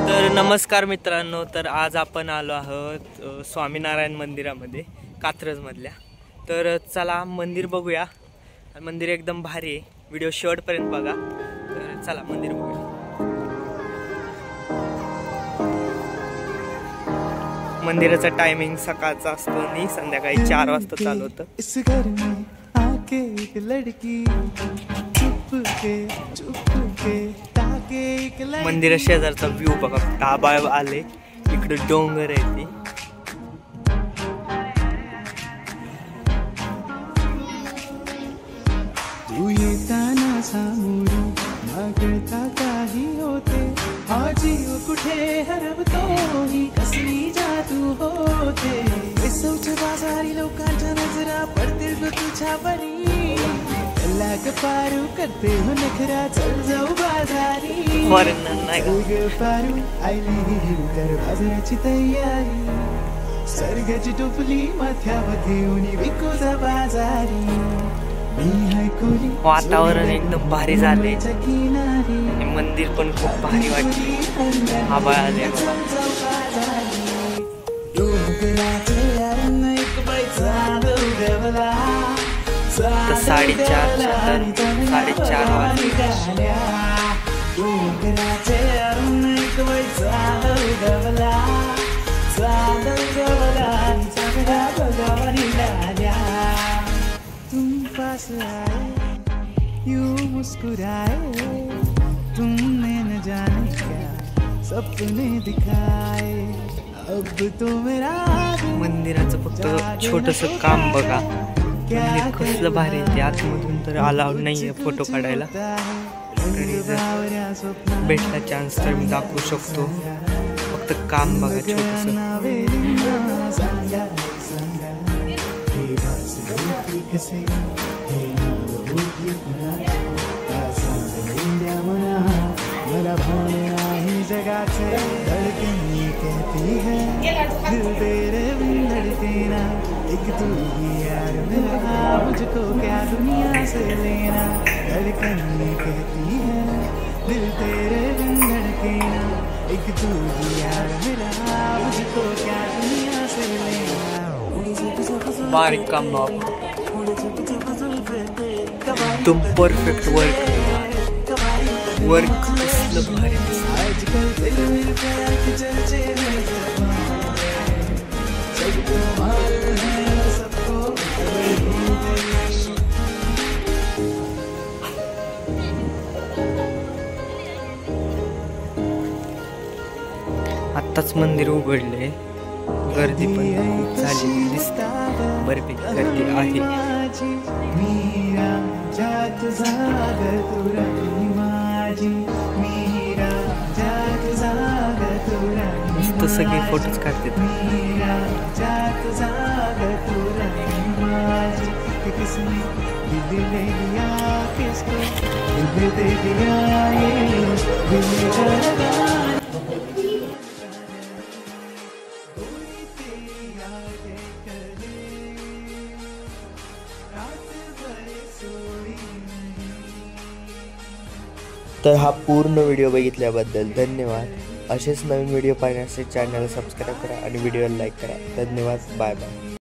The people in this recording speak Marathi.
तर नमस्कार मित्रांनो, तर आज आपण आलो आहोत स्वामीनारायण मंदिरामध्ये कात्रज मधल्या। तर चला मंदिर बघूया। मंदिर एकदम भारी आहे, व्हिडिओ शेवटपर्यंत बघा। तर चला मंदिर बघूया। मंदिराचा टायमिंग सकाळचा असतो आणि संध्याकाळी 4 वाजता चालू होतं। मंदिरा शेजारचा व्ह्यू बघा, डाबा आले, इकडे डोंगर आहे ती। तू येताना सामोरी मागता काही होते, आजी कुठे हरवतो ही कसली जादू होते। वेसवच्या बाजारी लोकांच्या नजरा पडतील ग तुझ्यावरी, लाग पारू करते हो नखरा, चल जाऊ बाजारी। पारू आईली कर बाजाराची तयारी, सर्गाची टोपली माथ्यावर घेऊन विकू जा बाजारी। वातावरण एकदम भारी झाले, मंदिर पण खूप भारी वाटते। आभाळ आले, 4:30 वाजले। तुम पास आए यूं मुस्कुराए, तुमने न जाने क्या सपने दिखाए, अब तो मेरा मंदिराचं फक्त छोटंसं काम बघा, मंदिर कसलं भारी आहे। आतमधून तर अलाउड नाहीये फोटो काढायला, तरी जर भेटला चान्स तर मी दाखवू शकतो। फक्त काम बघा छोटंसं। मेरा भावना ही जगह से धड़कन कहती है, दिल तेरे बिन धड़के ना, एक तू ही यार मेरा, मुझको क्या दुनिया से लेना। धड़कन कहती है, दिल तेरे बिन धड़के ना, एक तू ही यार मेरा, मुझको क्या दुनिया से लेना। बारीक काम बाबा, तुम परफेक्ट वर्क कसलं भारी। आत्ताच मंदिर उघडले, गर्दी पण खूप झाली दिसते, बऱ्यापैकी गर्दी आहे। मस्त सगळे फोटोज काढतात। तर हा पूर्ण व्हिडिओ बघितल्याबद्दल धन्यवाद। असेच नवीन व्हिडिओ पाहण्यासाठी चॅनल सबस्क्राईब करा आणि व्हिडिओला लाईक करा। धन्यवाद, बाय बाय।